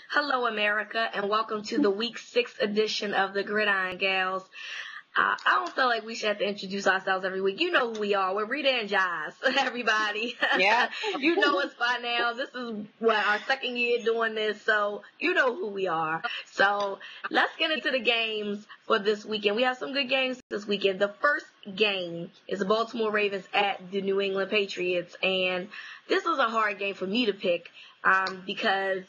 Hello, America, and welcome to the Week 6 edition of the Gridiron Gals. I don't feel like we should have to introduce ourselves every week. You know who we are. We're Rita and Jazz, everybody. Yeah. You know us by now. This is our second year doing this, so you know who we are. So let's get into the games for this weekend. We have some good games this weekend. The first game is the Baltimore Ravens at the New England Patriots, and this was a hard game for me to pick because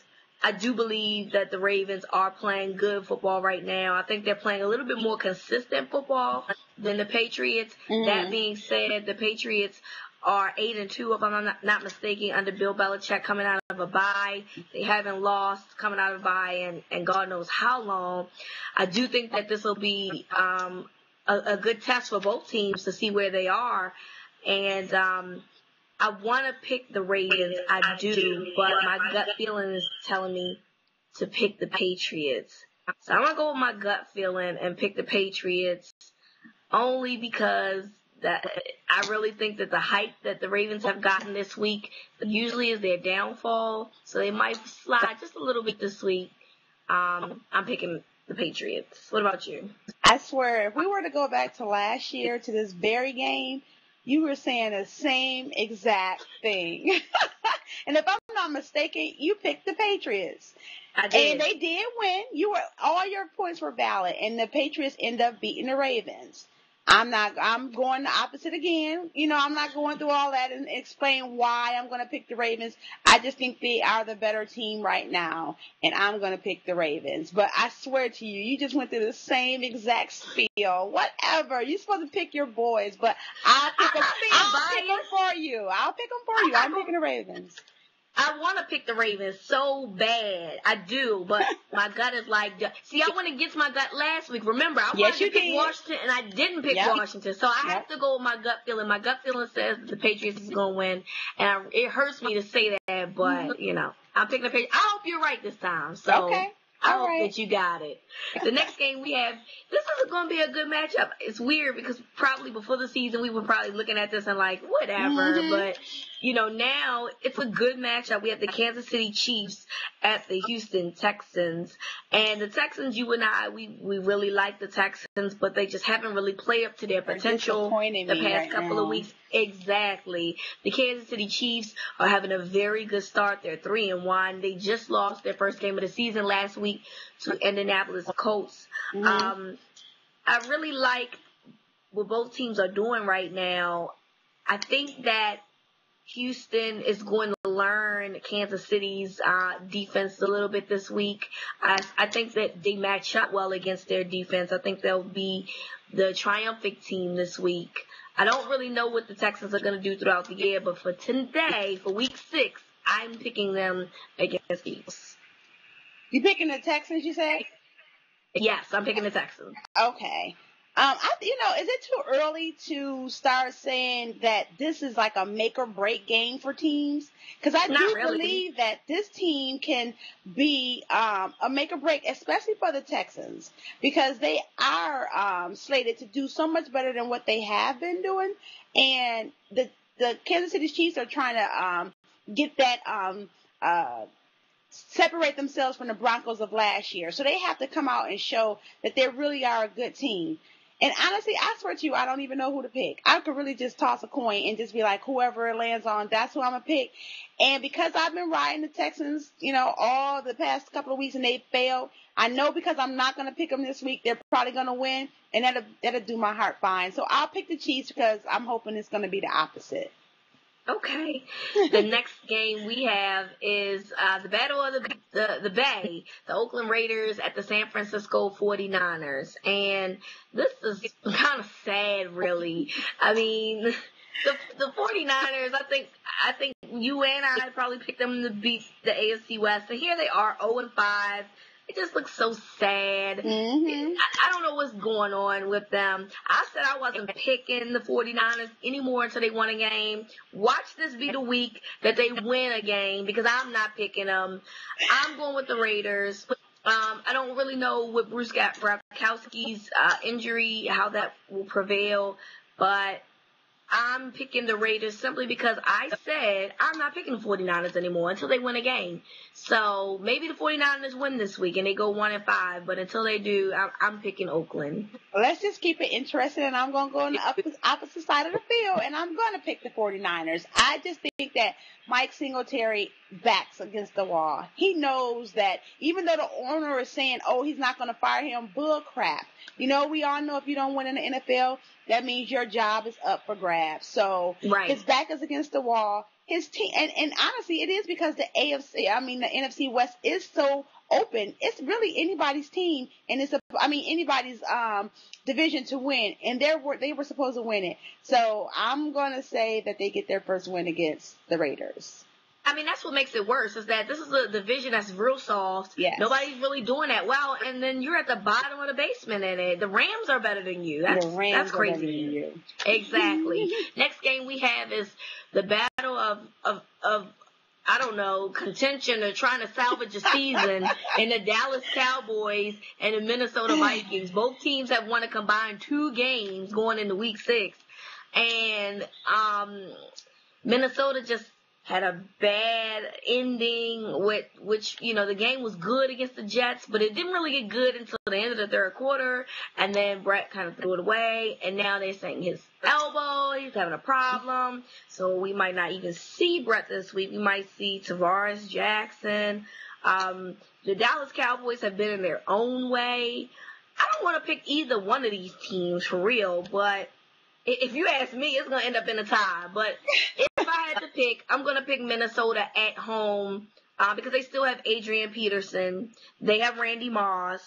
I do believe that the Ravens are playing good football right now. I think they're playing a little bit more consistent football than the Patriots. Mm-hmm. That being said, the Patriots are 8-2, if I'm not mistaken, under Bill Belichick coming out of a bye. They haven't lost coming out of a bye and God knows how long. I do think that this will be a good test for both teams to see where they are. And I want to pick the Ravens, I do, but my gut feeling is telling me to pick the Patriots. So I'm going to go with my gut feeling and pick the Patriots only because that I really think that the hype that the Ravens have gotten this week usually is their downfall, so they might slide just a little bit this week. I'm picking the Patriots. What about you? I swear, if we were to go back to last year to this very game, you were saying the same exact thing. And if I'm not mistaken, you picked the Patriots. I did. And they did win. All your points were valid, and the Patriots end up beating the Ravens. I'm going the opposite again. I'm not going through all that and explain why I'm going to pick the Ravens. I just think they are the better team right now, and I'm going to pick the Ravens. But I swear to you, you just went through the same exact spiel. Whatever. You're supposed to pick your boys, but I'll pick them for you. I'm picking the Ravens. I want to pick the Ravens so bad. I do, but my gut is like, see, I went against my gut last week. Remember, I wanted to pick Washington, and I didn't pick Washington. So I have to go with my gut feeling. My gut feeling says the Patriots is going to win, and it hurts me to say that, but, I'm picking the Patriots. I hope you're right this time. So okay. I hope that you got it. The next game we have, this is going to be a good matchup. It's weird because probably before the season we were probably looking at this and like, whatever. Mm-hmm. But, now it's a good matchup. We have the Kansas City Chiefs at the Houston Texans. And the Texans, you and I, we really like the Texans, but they just haven't really played up to their potential the past couple of weeks. Exactly. The Kansas City Chiefs are having a very good start. They're 3-1. They just lost their first game of the season last week to Indianapolis Colts. Mm-hmm. I really like what both teams are doing right now. I think that Houston is going to learn Kansas City's defense a little bit this week. I think that they match up well against their defense. I think they'll be the triumphant team this week. I don't really know what the Texans are going to do throughout the year, but for today, for week 6, I'm picking them against the Eagles. You picking the Texans, you said? Yes, I'm picking the Texans. Okay. Is it too early to start saying that this is like a make or break game for teams? Because I believe that this team can be a make or break, especially for the Texans, because they are slated to do so much better than what they have been doing, and the Kansas City Chiefs are trying to get that separate themselves from the Broncos of last year. So they have to come out and show that they really are a good team. And honestly, I swear to you, I don't even know who to pick. I could really just toss a coin and just be like, whoever it lands on, that's who I'm going to pick. And because I've been riding the Texans, all the past couple of weeks and they failed, I know because I'm not going to pick them this week, they're probably going to win. And that'll do my heart fine. So I'll pick the Chiefs because I'm hoping it's going to be the opposite. Okay. The next game we have is the Battle of the Bay, the Oakland Raiders at the San Francisco 49ers. And this is kind of sad, really. I mean, the 49ers, I think you and I probably picked them to beat the AFC West. And here they are, 0-5. It just looks so sad. Mm-hmm. I don't know what's going on with them. I said I wasn't picking the 49ers anymore until they won a game. Watch this be the week that they win a game because I'm not picking them. I'm going with the Raiders. I don't really know with Bruce Gronkowski's injury, how that will prevail, but I'm picking the Raiders simply because I said I'm not picking the 49ers anymore until they win a game. So maybe the 49ers win this week and they go 1-5, but until they do, I'm picking Oakland. Let's just keep it interesting, and I'm going to go on the opposite side of the field, and I'm going to pick the 49ers. I just think that Mike Singletary backs against the wall. He knows that even though the owner is saying, oh, he's not going to fire him, bull crap. You know, we all know if you don't win in the NFL, that means your job is up for grabs. So his back is against the wall. His team, and honestly, it is because the NFC West is so open. It's really anybody's team, and anybody's division to win, and they were supposed to win it. So I'm gonna say that they get their first win against the Raiders. I mean, that's what makes it worse, is that this is a division that's real soft. Yes. Nobody's really doing that well, and then you're at the bottom of the basement in it. The Rams are better than you. That's crazy. Are better than you. Exactly. Next game we have is the battle of I don't know, contention or trying to salvage a season in the Dallas Cowboys and the Minnesota Vikings. Both teams have won a combined 2 games going into week 6. And Minnesota just had a bad ending which, you know, the game was good against the Jets, but it didn't really get good until the end of the third quarter, and then Brett kind of threw it away, and now they're saying his elbow, he's having a problem, so we might not even see Brett this week. We might see Tavares Jackson. The Dallas Cowboys have been in their own way. I don't want to pick either one of these teams for real, but if you ask me, it's going to end up in a tie. But if I had to pick, I'm going to pick Minnesota at home because they still have Adrian Peterson. They have Randy Moss.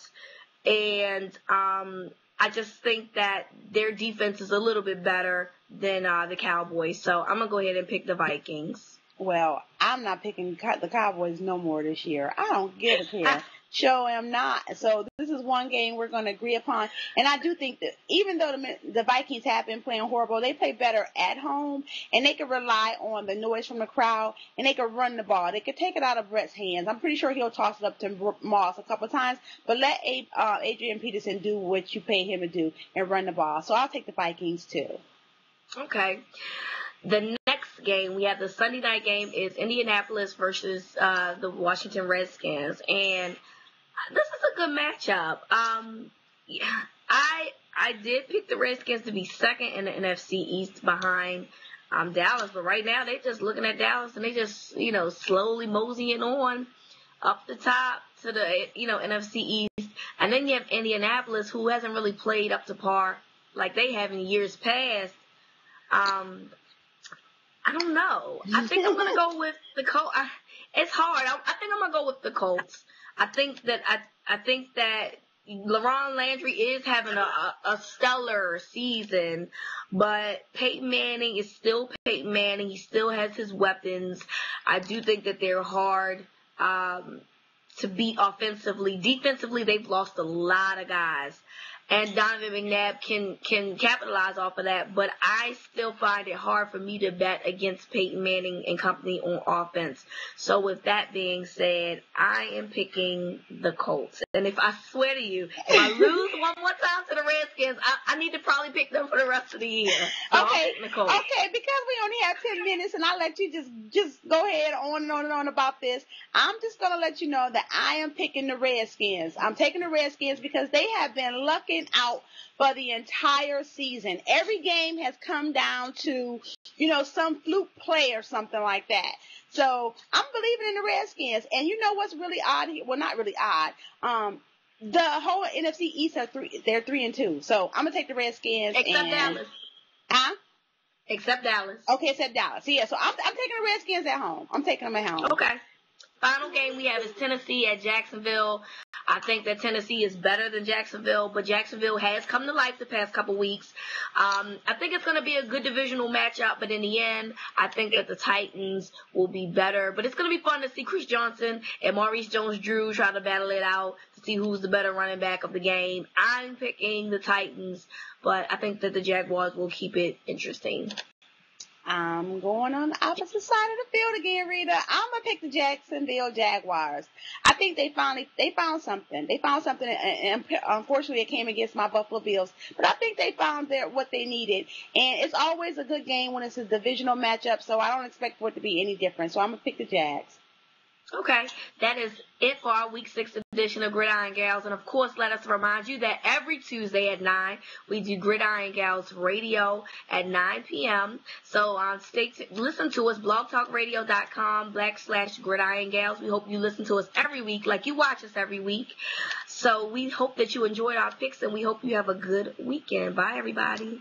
And I just think that their defense is a little bit better than the Cowboys. So I'm going to go ahead and pick the Vikings. Well, I'm not picking the Cowboys no more this year. I don't give a care. Sure am not. So this is one game we're going to agree upon. And I do think that even though the Vikings have been playing horrible, they play better at home, and they can rely on the noise from the crowd, and they can run the ball. They can take it out of Brett's hands. I'm pretty sure he'll toss it up to Moss a couple of times, but let Adrian Peterson do what you pay him to do and run the ball. So I'll take the Vikings too. Okay. The next game, we have the Sunday night game, is Indianapolis versus the Washington Redskins. And this is a good matchup. I did pick the Redskins to be second in the NFC East behind Dallas, but right now they're just looking at Dallas and they just, you know, slowly moseying on up the top to the, you know, NFC East. And then you have Indianapolis, who hasn't really played up to par like they have in years past. I don't know. I think I'm going to go with the Colts. It's hard. I think I'm going to go with the Colts. I think that LaRon Landry is having a stellar season, but Peyton Manning is still Peyton Manning. He still has his weapons. I do think that they're hard to beat offensively. Defensively, they've lost a lot of guys. And Donovan McNabb can capitalize off of that, but I still find it hard for me to bet against Peyton Manning and company on offense. So with that being said, I am picking the Colts. And if I swear to you, if I lose one more time to the Redskins, I need to probably pick them for the rest of the year. So okay, because we only have 10 minutes, and I'll let you just go ahead on and on and on about this. I'm just going to let you know that I am picking the Redskins. I'm taking the Redskins because they have been lucking out for the entire season. Every game has come down to, you know, some fluke play or something like that. So I'm believing in the Redskins. And you know what's really odd here? Well, not really odd. The whole NFC East they're 3-2. So I'm gonna take the Redskins. Except Dallas. Huh? Except Dallas. Okay, except Dallas. Yeah, so I'm taking the Redskins at home. I'm taking them at home. Okay. Final game we have is Tennessee at Jacksonville. I think that Tennessee is better than Jacksonville, but Jacksonville has come to life the past couple weeks. I think it's going to be a good divisional matchup, but in the end, I think that the Titans will be better. But it's going to be fun to see Chris Johnson and Maurice Jones-Drew try to battle it out to see who's the better running back of the game. I'm picking the Titans, but I think that the Jaguars will keep it interesting. I'm going on the opposite side of the field again, Rita. I'm gonna pick the Jacksonville Jaguars. I think they found something. They found something, and unfortunately, it came against my Buffalo Bills. But I think they found what they needed, and it's always a good game when it's a divisional matchup. So I don't expect for it to be any different. So I'm gonna pick the Jags. Okay, that is it for our Week 6 edition of Gridiron Gals. And, of course, let us remind you that every Tuesday at 9, we do Gridiron Gals Radio at 9 p.m. So listen to us, blogtalkradio.com/Gridiron Gals. We hope you listen to us every week like you watch us every week. So we hope that you enjoyed our picks, and we hope you have a good weekend. Bye, everybody.